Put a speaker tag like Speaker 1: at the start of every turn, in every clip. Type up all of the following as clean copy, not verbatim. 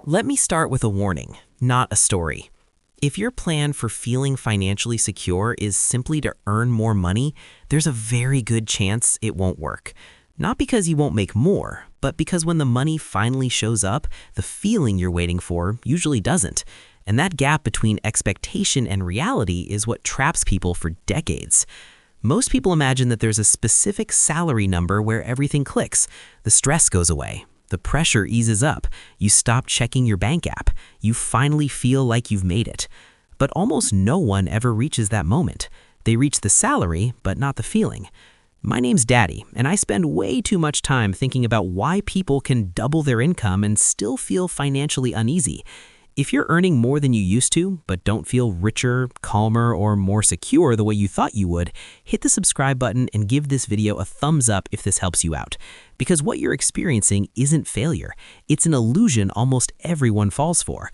Speaker 1: Let me start with a warning, not a story. If your plan for feeling financially secure is simply to earn more money, there's a very good chance it won't work. Not because you won't make more, but because when the money finally shows up, the feeling you're waiting for usually doesn't. And that gap between expectation and reality is what traps people for decades. Most people imagine that there's a specific salary number where everything clicks. The stress goes away. The pressure eases up. You stop checking your bank app. You finally feel like you've made it. But almost no one ever reaches that moment. They reach the salary, but not the feeling. My name's Daddy, and I spend way too much time thinking about why people can double their income and still feel financially uneasy. If you're earning more than you used to, but don't feel richer, calmer, or more secure the way you thought you would, hit the subscribe button and give this video a thumbs up if this helps you out. Because what you're experiencing isn't failure. It's an illusion almost everyone falls for.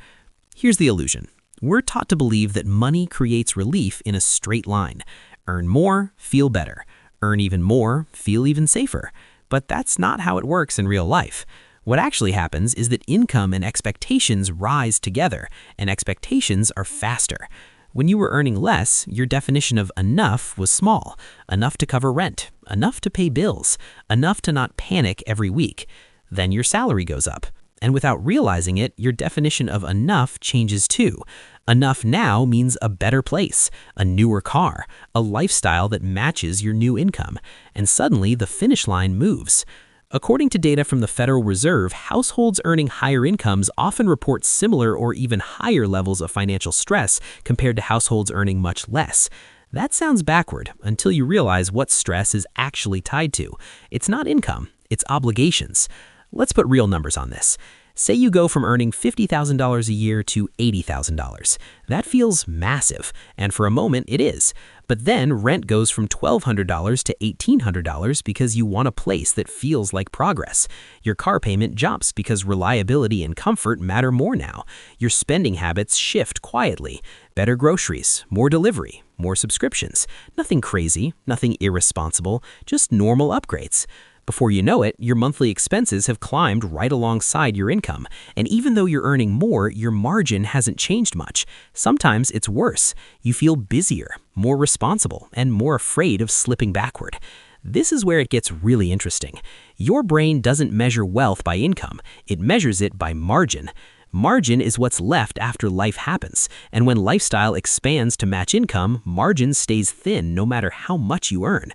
Speaker 1: Here's the illusion. We're taught to believe that money creates relief in a straight line. Earn more, feel better. Earn even more, feel even safer. But that's not how it works in real life. What actually happens is that income and expectations rise together, and expectations are faster. When you were earning less, your definition of enough was small. Enough to cover rent, enough to pay bills, enough to not panic every week. Then your salary goes up. And without realizing it, your definition of enough changes too. Enough now means a better place, a newer car, a lifestyle that matches your new income. And suddenly the finish line moves. According to data from the Federal Reserve, households earning higher incomes often report similar or even higher levels of financial stress compared to households earning much less. That sounds backward until you realize what stress is actually tied to. It's not income, it's obligations. Let's put real numbers on this. Say you go from earning $50,000 a year to $80,000. That feels massive, and for a moment it is. But then rent goes from $1,200 to $1,800 because you want a place that feels like progress. Your car payment jumps because reliability and comfort matter more now. Your spending habits shift quietly. Better groceries, more delivery, more subscriptions. Nothing crazy, nothing irresponsible, just normal upgrades. Before you know it, your monthly expenses have climbed right alongside your income. And even though you're earning more, your margin hasn't changed much. Sometimes it's worse. You feel busier, more responsible, and more afraid of slipping backward. This is where it gets really interesting. Your brain doesn't measure wealth by income. It measures it by margin. Margin is what's left after life happens. And when lifestyle expands to match income, margin stays thin no matter how much you earn.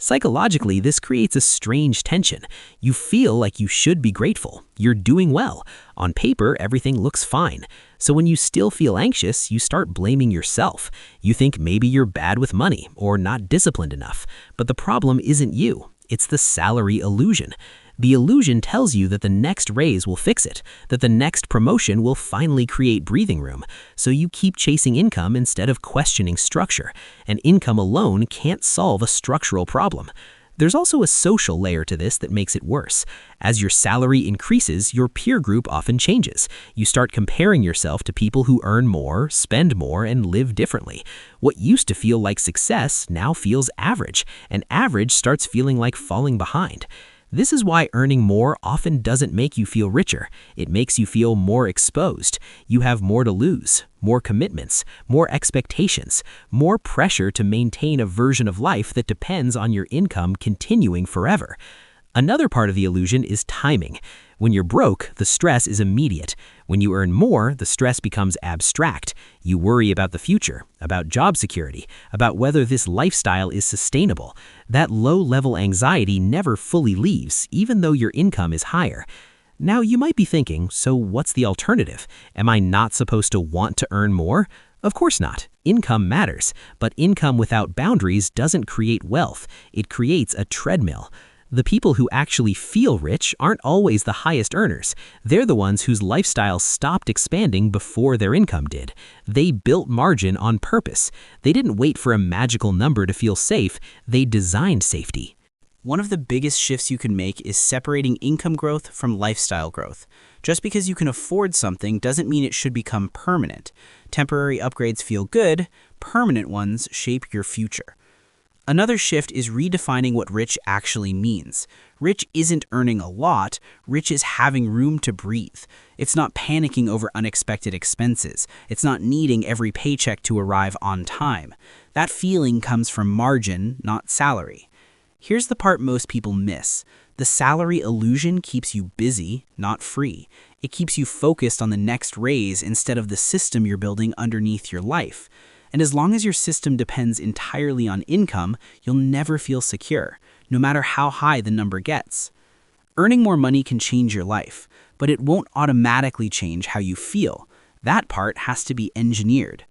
Speaker 1: Psychologically, this creates a strange tension. You feel like you should be grateful. You're doing well. On paper, everything looks fine. So when you still feel anxious, you start blaming yourself. You think maybe you're bad with money or not disciplined enough. But the problem isn't you. It's the salary illusion. The illusion tells you that the next raise will fix it, that the next promotion will finally create breathing room. So you keep chasing income instead of questioning structure. And income alone can't solve a structural problem. There's also a social layer to this that makes it worse. As your salary increases, your peer group often changes. You start comparing yourself to people who earn more, spend more, and live differently. What used to feel like success now feels average, and average starts feeling like falling behind. This is why earning more often doesn't make you feel richer. It makes you feel more exposed. You have more to lose, more commitments, more expectations, more pressure to maintain a version of life that depends on your income continuing forever. Another part of the illusion is timing. When you're broke, the stress is immediate. When you earn more, the stress becomes abstract. You worry about the future, about job security, about whether this lifestyle is sustainable. That low-level anxiety never fully leaves, even though your income is higher. Now, you might be thinking, so what's the alternative? Am I not supposed to want to earn more? Of course not. Income matters, but income without boundaries doesn't create wealth. It creates a treadmill. The people who actually feel rich aren't always the highest earners. They're the ones whose lifestyles stopped expanding before their income did. They built margin on purpose. They didn't wait for a magical number to feel safe. They designed safety.
Speaker 2: One of the biggest shifts you can make is separating income growth from lifestyle growth. Just because you can afford something doesn't mean it should become permanent. Temporary upgrades feel good, permanent ones shape your future. Another shift is redefining what rich actually means. Rich isn't earning a lot, rich is having room to breathe. It's not panicking over unexpected expenses. It's not needing every paycheck to arrive on time. That feeling comes from margin, not salary. Here's the part most people miss. The salary illusion keeps you busy, not free. It keeps you focused on the next raise instead of the system you're building underneath your life. And as long as your system depends entirely on income, you'll never feel secure, no matter how high the number gets. Earning more money can change your life, but it won't automatically change how you feel. That part has to be engineered.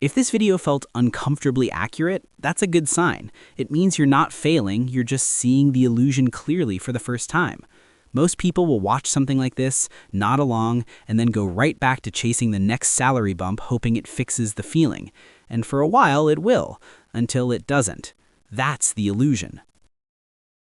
Speaker 2: If this video felt uncomfortably accurate, that's a good sign. It means you're not failing, you're just seeing the illusion clearly for the first time. Most people will watch something like this, nod along, and then go right back to chasing the next salary bump, hoping it fixes the feeling. And for a while it will, until it doesn't. That's the illusion.